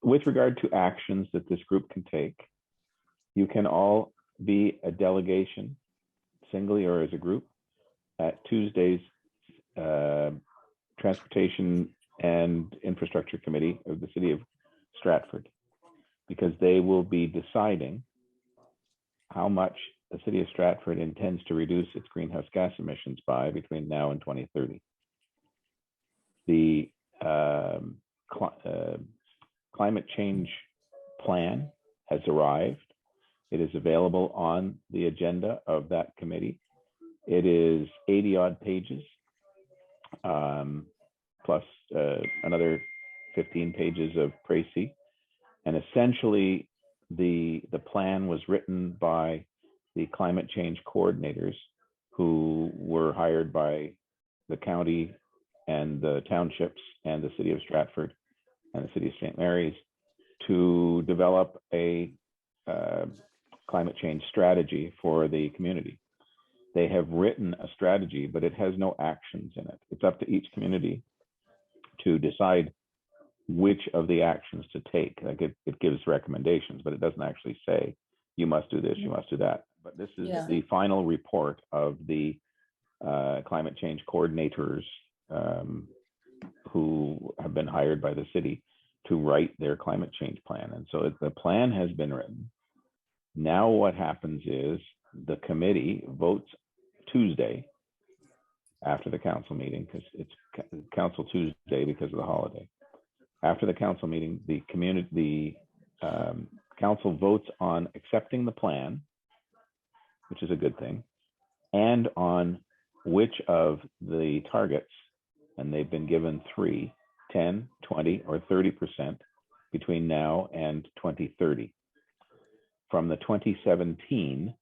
with regard to actions that this group can take, you can all be a delegation, singly or as a group, at Tuesday's Transportation and Infrastructure Committee of the City of Stratford, because they will be deciding how much the City of Stratford intends to reduce its greenhouse gas emissions by between now and 2030. The climate change plan has arrived. It is available on the agenda of that committee. It is 80 odd pages, plus another 15 pages of précis. And essentially, the plan was written by the climate change coordinators who were hired by the county and the townships and the City of Stratford and the City of St. Mary's to develop a climate change strategy for the community. They have written a strategy, but it has no actions in it. It's up to each community to decide which of the actions to take. Like it gives recommendations, but it doesn't actually say, you must do this, you must do that. But this is the final report of the climate change coordinators who have been hired by the city to write their climate change plan. And so the plan has been written. Now what happens is the committee votes Tuesday after the council meeting, because it's council Tuesday because of the holiday. After the council meeting, the council votes on accepting the plan, which is a good thing, and on which of the targets, and they've been given 3, 10, 20, or 30% between now and 2030. From the 2017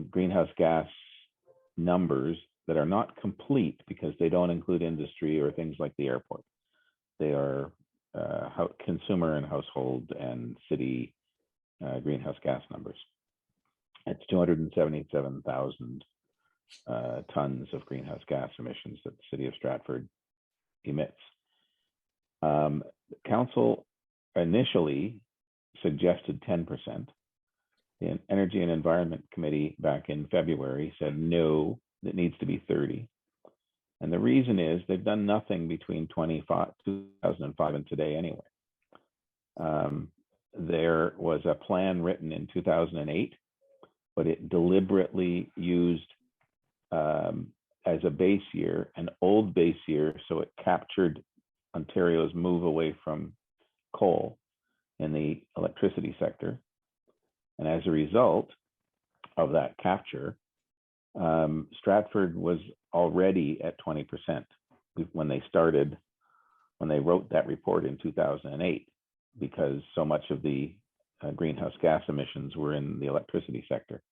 greenhouse gas numbers that are not complete because they don't include industry or things like the airport. They are consumer and household and city greenhouse gas numbers. It's 277,000 tons of greenhouse gas emissions that the City of Stratford emits. Council initially suggested 10%. The Energy and Environment Committee back in February said no, it needs to be 30. And the reason is they've done nothing between 2005 and today anyway. There was a plan written in 2008, but it deliberately used as a base year, an old base year, so it captured Ontario's move away from coal in the electricity sector. And as a result of that capture, Stratford was already at 20% when they wrote that report in 2008, because so much of the greenhouse gas emissions were in the electricity sector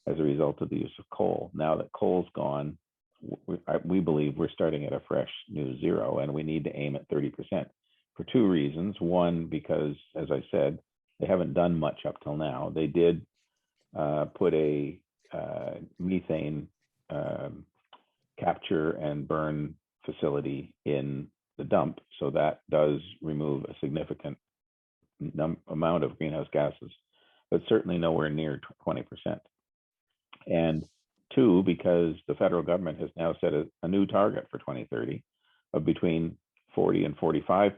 as a result of the use of coal. Now that coal's gone, we believe we're starting at a fresh new zero, and we need to aim at 30% for 2 reasons. One, because, as I said, they haven't done much up till now. They did put a methane capture and burn facility in the dump, so that does remove a significant amount of greenhouse gases, but certainly nowhere near 20%. And 2, because the federal government has now set a new target for 2030 of between 40 and 45%.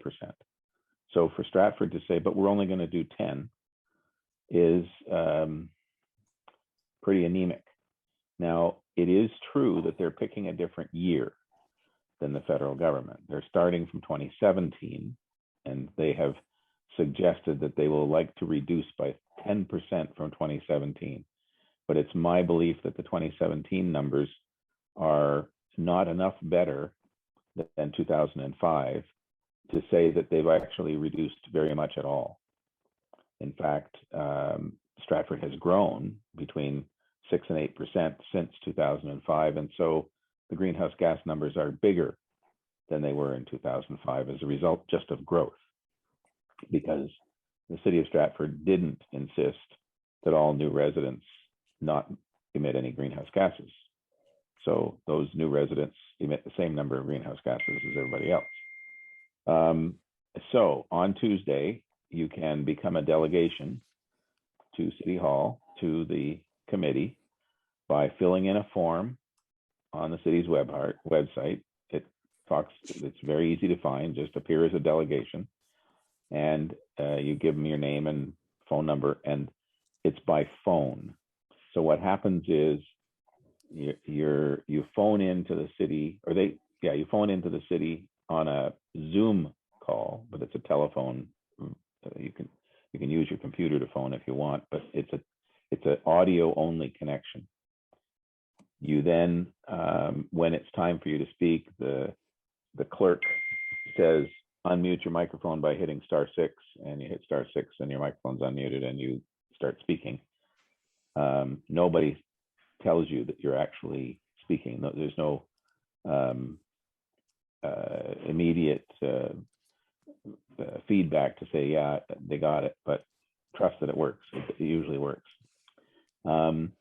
So for Stratford to say, but we're only going to do 10 is pretty anemic. Now, it is true that they're picking a different year than the federal government. They're starting from 2017, and they have suggested that they will like to reduce by 10% from 2017. But it's my belief that the 2017 numbers are not enough better than 2005 to say that they've actually reduced very much at all. In fact, Stratford has grown between 6 and 8% since 2005. And so the greenhouse gas numbers are bigger than they were in 2005 as a result just of growth, because the City of Stratford didn't insist that all new residents not emit any greenhouse gases. So those new residents emit the same number of greenhouse gases as everybody else. So on Tuesday, you can become a delegation to City Hall, to the committee, by filling in a form on the city's website. It's very easy to find, just appear as a delegation, and you give them your name and phone number, and it's by phone. So what happens is you phone into the city, or you phone into the city on a Zoom call, but it's a telephone. You can use your computer to phone if you want, but it's an audio only connection. You then, when it's time for you to speak, the clerk says, unmute your microphone by hitting *6, and you hit *6 and your microphone's unmuted and you start speaking. Nobody tells you that you're actually speaking. There's no immediate feedback to say, yeah, they got it, but trust that it works. It usually works. And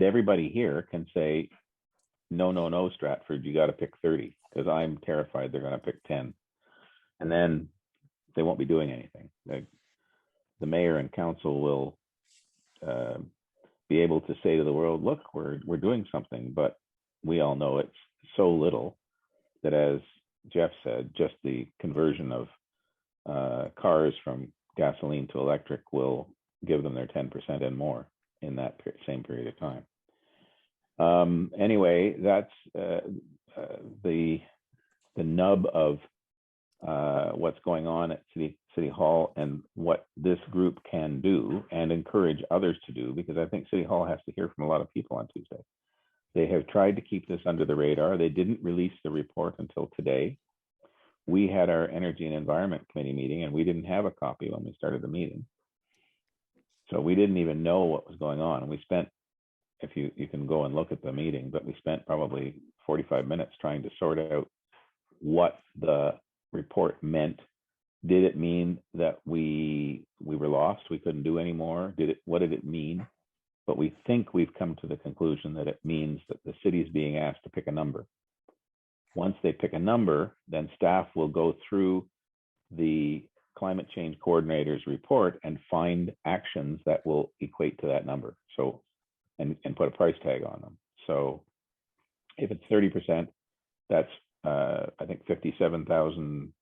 everybody here can say, no, Stratford, you got to pick 30, because I'm terrified they're going to pick 10. And then they won't be doing anything. The mayor and council will be able to say to the world, look, we're doing something, but we all know it's so little that, as Jeff said, just the conversion of cars from gasoline to electric will give them their 10% and more in that same period of time. Anyway, that's the nub of what's going on at City Hall, and what this group can do and encourage others to do, because I think City Hall has to hear from a lot of people on Tuesday. They have tried to keep this under the radar. They didn't release the report until today. We had our Energy and Environment Committee meeting, and we didn't have a copy when we started the meeting. So we didn't even know what was going on. And we spent, if you can go and look at the meeting, but we spent probably 45 minutes trying to sort out what the report meant. Did it mean that we were lost, we couldn't do anymore? What did it mean? But we think we've come to the conclusion that it means that the city is being asked to pick a number. Once they pick a number, then staff will go through the climate change coordinator's report and find actions that will equate to that number. So, and put a price tag on them. So if it's 30%, that's I think 57,000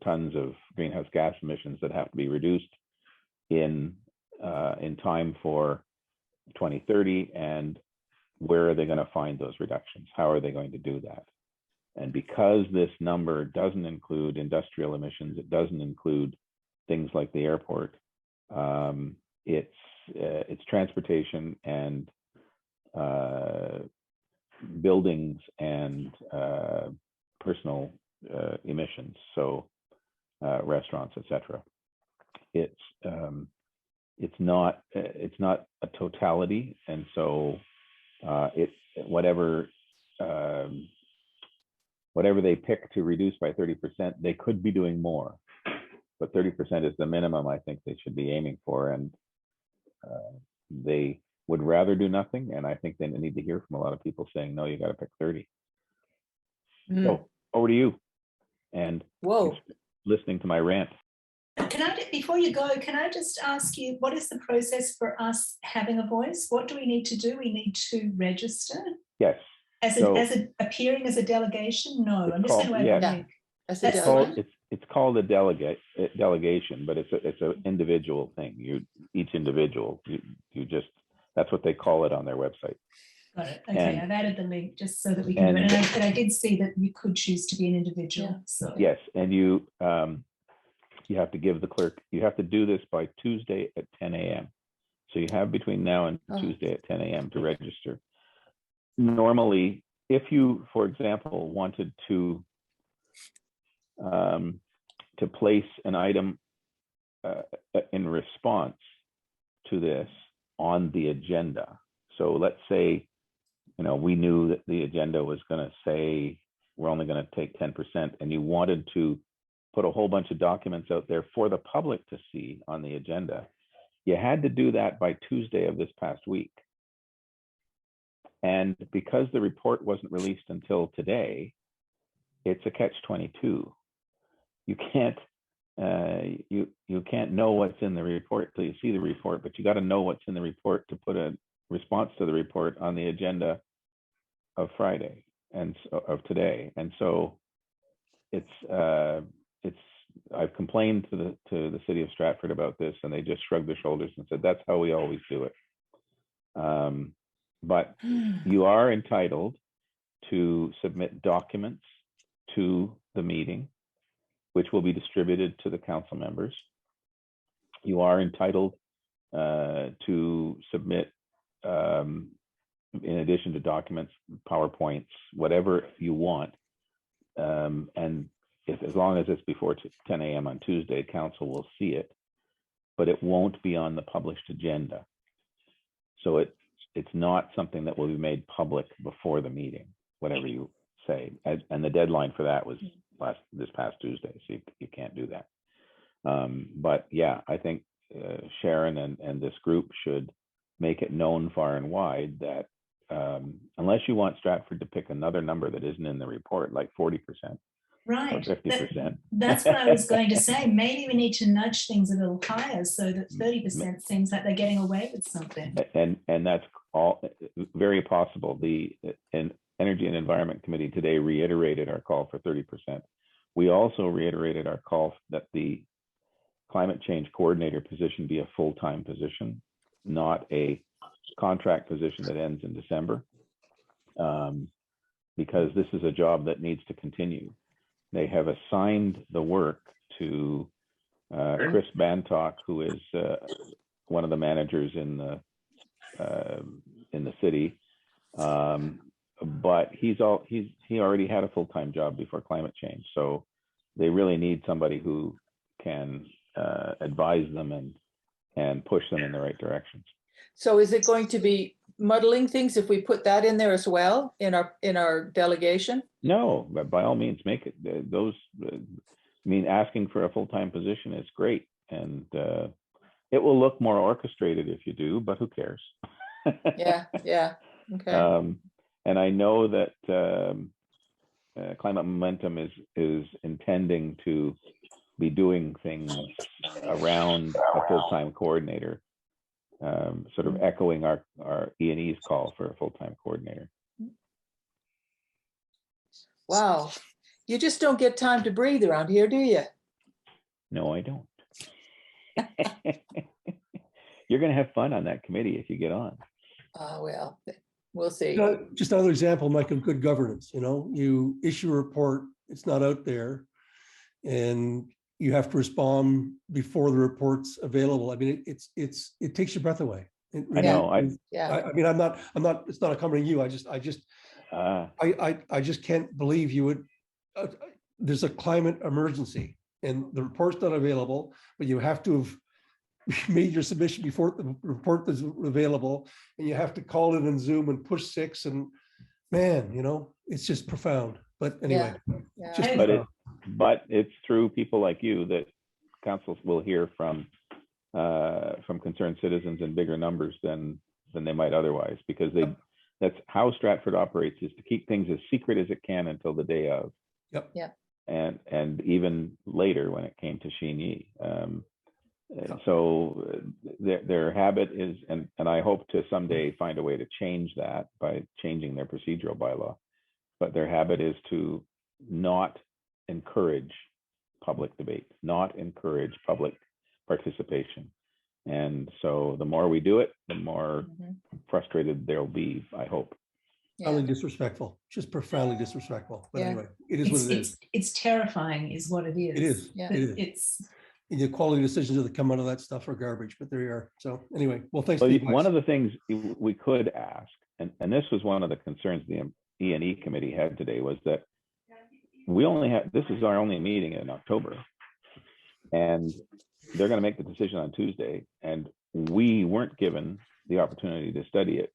tons of greenhouse gas emissions that have to be reduced in time for 2030. And where are they going to find those reductions? How are they going to do that? And because this number doesn't include industrial emissions, it doesn't include things like the airport, it's transportation and buildings and personal emissions, so restaurants, etc. It's not a totality, and so whatever they pick to reduce by 30%, they could be doing more, but 30% is the minimum I think they should be aiming for, and they would rather do nothing. And I think they need to hear from a lot of people saying, no, you got to pick 30. So over to you, and listening to my rant. Before you go, can I just ask you, what is the process for us having a voice? What do we need to do? We need to register? Yes. Appearing as a delegation? No, I'm just going to add a link. It's called a delegation, but it's an individual thing. Each individual, you just, that's what they call it on their website. Got it. Okay, I've added the link just so that we can do it. And I did see that you could choose to be an individual. Yeah. So yes, and you have to give the clerk, you have to do this by Tuesday at 10 a.m. So you have between now and Tuesday at 10 a.m. to register. Normally, if you, for example, wanted to place an item in response to this on the agenda. So let's say, we knew that the agenda was going to say we're only going to take 10%, and you wanted to put a whole bunch of documents out there for the public to see on the agenda. You had to do that by Tuesday of this past week. And because the report wasn't released until today, it's a catch-22. you can't you can't know what's in the report till you see the report, but you got to know what's in the report to put a response to the report on the agenda of Friday and of today. And so it's I've complained to the city of Stratford about this, and they just shrugged their shoulders and said that's how we always do it. But you are entitled to submit documents to the meeting, which will be distributed to the council members. You are entitled to submit, in addition to documents, PowerPoints, whatever you want. And as long as it's before 10 a.m. on Tuesday, council will see it, but it won't be on the published agenda. So it's not something that will be made public before the meeting, whatever you say. And the deadline for that was this past Tuesday, so you can't do that. But yeah, I think Sharon and this group should make it known far and wide that unless you want Stratford to pick another number that isn't in the report, like 40%. Right. Or 50%. That's what I was going to say. Maybe we need to nudge things a little higher so that 30% seems like they're getting away with something. And that's all very possible. The Energy and Environment Committee today reiterated our call for 30%. We also reiterated our call that the climate change coordinator position be a full-time position, not a contract position that ends in December, because this is a job that needs to continue. They have assigned the work to Chris Bantock, who is one of the managers in the city, but he already had a full-time job before climate change, so they really need somebody who can advise them and push them in the right directions. So is it going to be muddling things if we put that in there as well in our delegation? No, but by all means, make it. Asking for a full-time position is great, and it will look more orchestrated if you do, but who cares? Yeah. Okay. And I know that Climate Momentum is intending to be doing things around a full-time coordinator, sort of echoing our E&E's call for a full-time coordinator. Wow. You just don't get time to breathe around here, do you? No, I don't. You're going to have fun on that committee if you get on. Well, we'll see. Just another example, Mike, of good governance. You issue a report, it's not out there, and you have to respond before the report's available. I mean, it takes your breath away. I know. I'm not. It's not a comment on you. I just can't believe you would. There's a climate emergency, and the report's not available, but you have to have made your submission before the report is available, and you have to call in Zoom and push 6, and man, it's just profound. But anyway, but it's through people like you that councils will hear from concerned citizens in bigger numbers than they might otherwise, because that's how Stratford operates, is to keep things as secret as it can until the day of. Yep. And even later when it came to Xinyi. So their habit is, and I hope to someday find a way to change that by changing their procedural bylaw, but their habit is to not encourage public debate, not encourage public participation. And so the more we do it, the more frustrated they'll be, I hope. Profoundly disrespectful, just profoundly disrespectful. But anyway, it is what it is. It's terrifying is what it is. It is. Yeah. It is. It's And the quality decisions that come out of that stuff are garbage, but there you are. So anyway, well, thanks. Well, one of the things we could ask, and this was one of the concerns the E&E committee had today, was that this is our only meeting in October, and they're going to make the decision on Tuesday, and we weren't given the opportunity to study it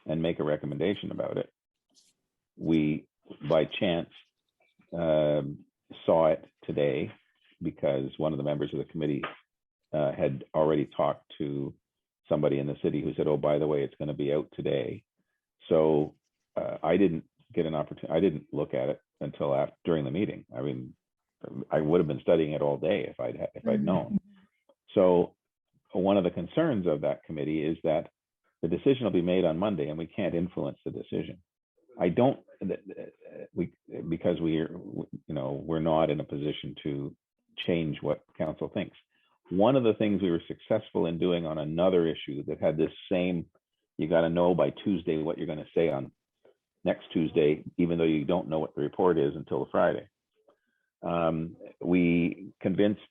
and make a recommendation about it. We, by chance, saw it today because one of the members of the committee had already talked to somebody in the city who said, oh, by the way, it's going to be out today. So I didn't get an opportunity. I didn't look at it until during the meeting. I mean, I would have been studying it all day if I'd known. So one of the concerns of that committee is that the decision will be made on Monday and we can't influence the decision. Because we're not in a position to change what council thinks. One of the things we were successful in doing on another issue that had this same, you got to know by Tuesday what you're going to say on next Tuesday, even though you don't know what the report is until the Friday. We convinced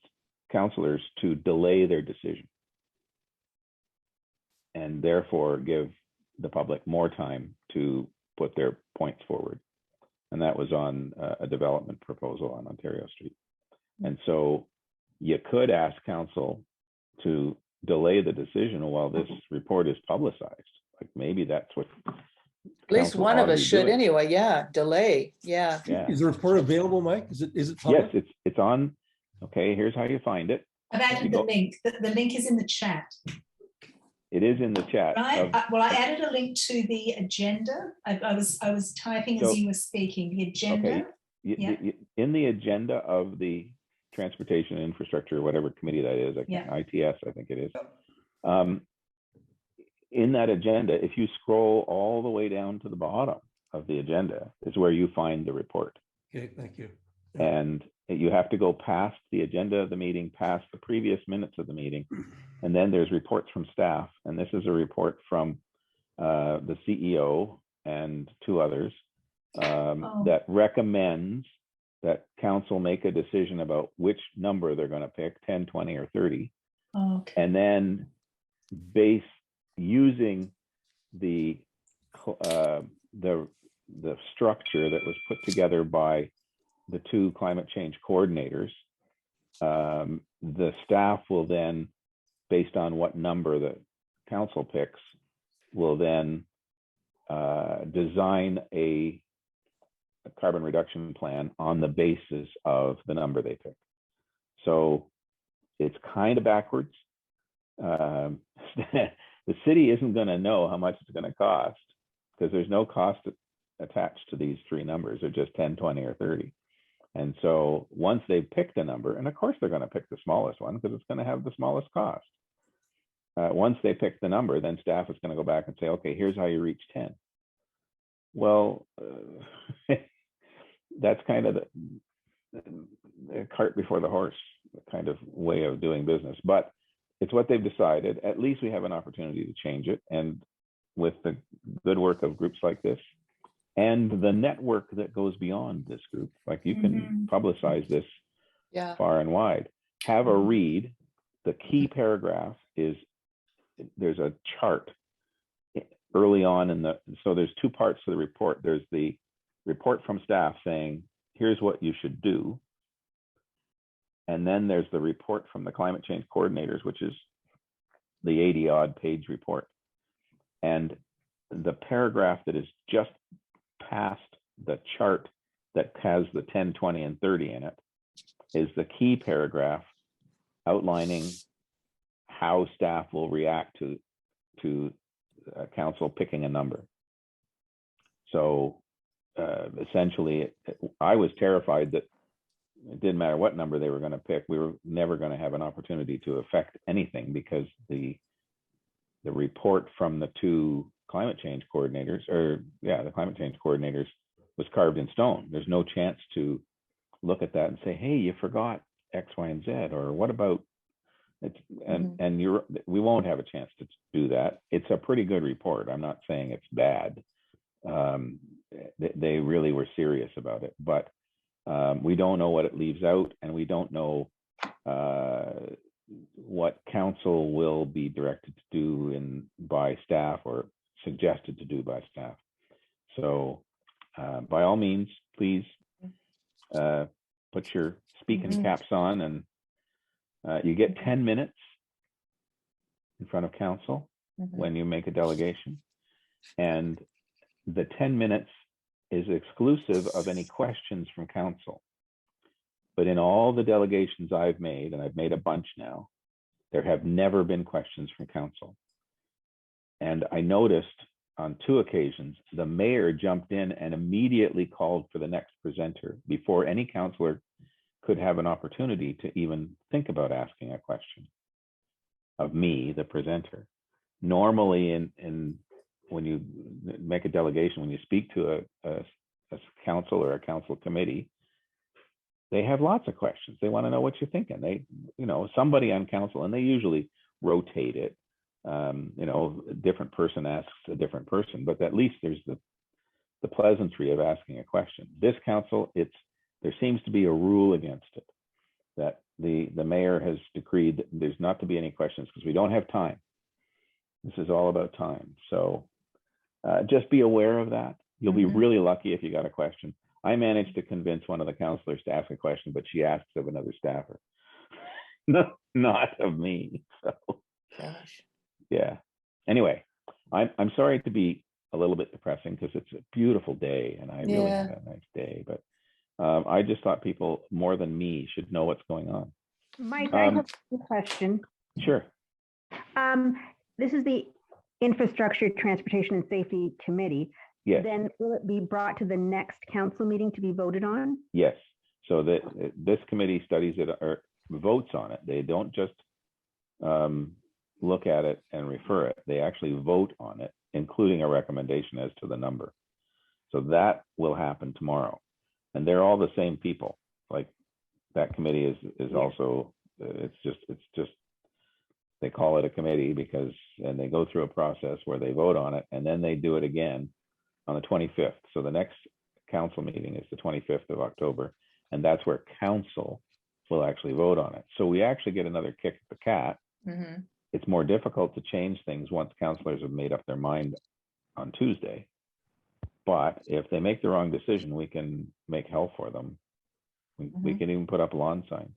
councillors to delay their decision and therefore give the public more time to put their points forward. And that was on a development proposal on Ontario Street. And so you could ask council to delay the decision while this report is publicized. Like maybe that's what At least council one ought of to us be should doing. anyway. Yeah, delay. Yeah. Yeah. Is the report available, Mike? Is it Yes, public? it's on. Okay, here's how you find it. I've added the link. The link is in the chat. It is in the chat. Right. I added a link to the agenda. I was typing as you were speaking. The agenda. Okay. Yeah. In the agenda of the Transportation and Infrastructure, whatever committee that is, ITS, I think it is. In that agenda, if you scroll all the way down to the bottom of the agenda, is where you find the report. Okay, thank you. And you have to go past the agenda of the meeting, past the previous minutes of the meeting, and then there's reports from staff. And this is a report from the CEO and two others that recommends that council make a decision about which number they're going to pick, 10, 20, or 30. Okay. And then using the structure that was put together by the two climate change coordinators, the staff will then, based on what number the council picks, will then design a carbon reduction plan on the basis of the number they pick. So it's kind of backwards. The city isn't going to know how much it's going to cost because there's no cost attached to these three numbers. They're just 10, 20, or 30. And so once they've picked a number, and of course they're going to pick the smallest one because it's going to have the smallest cost. Once they pick the number, then staff is going to go back and say, okay, here's how you reach 10. Well, that's kind of the cart before the horse kind of way of doing business. But it's what they've decided. At least we have an opportunity to change it. And with the good work of groups like this and the network that goes beyond this group, like you can publicize this far and wide, have a read. The key paragraph is there's a chart early on so there's two parts to the report. There's the report from staff saying, here's what you should do. And then there's the report from the climate change coordinators, which is the 80-odd page report. And the paragraph that is just past the chart that has the 10, 20, and 30 in it is the key paragraph outlining how staff will react to council picking a number. So essentially, I was terrified that it didn't matter what number they were going to pick. We were never going to have an opportunity to affect anything because the report from the two climate change coordinators, the climate change coordinators, was carved in stone. There's no chance to look at that and say, hey, you forgot X, Y, and Z, or what about it? And we won't have a chance to do that. It's a pretty good report. I'm not saying it's bad. They really were serious about it, but we don't know what it leaves out, and we don't know what council will be directed to do by staff or suggested to do by staff. So by all means, please put your speaking caps on, and you get 10 minutes in front of council when you make a delegation. And the 10 minutes is exclusive of any questions from council. But in all the delegations I've made, and I've made a bunch now, there have never been questions from council. And I noticed on 2 occasions, the mayor jumped in and immediately called for the next presenter before any councillor could have an opportunity to even think about asking a question of me, the presenter. Normally when you make a delegation, when you speak to a council or a council committee, they have lots of questions. They want to know what you're thinking. They, somebody on council, and they usually rotate it. A different person asks a different person, but at least there's the pleasantry of asking a question. This council, there seems to be a rule against it, that the mayor has decreed that there's not to be any questions because we don't have time. This is all about time. So just be aware of that. You'll be really lucky if you got a question. I managed to convince one of the councillors to ask a question, but she asked of another staffer, not of me. So, Gosh. yeah. Anyway, I'm sorry to be a little bit depressing because it's a beautiful day and I really had a nice day. But I just thought people more than me should know what's going on. Mike, I have a question. Sure. This is the Infrastructure, Transportation and Safety Committee. Yes. Then will it be brought to the next council meeting to be voted on? Yes. So this committee studies it or votes on it. They don't just look at it and refer it. They actually vote on it, including a recommendation as to the number. So that will happen tomorrow. And they're all the same people. Like that committee is also, it's just they call it a committee because, and they go through a process where they vote on it and then they do it again on the 25th. So the next council meeting is the 25th of October. And that's where council will actually vote on it. So we actually get another kick at the cat. It's more difficult to change things once councillors have made up their mind on Tuesday. But if they make the wrong decision, we can make hell for them. We can even put up lawn signs.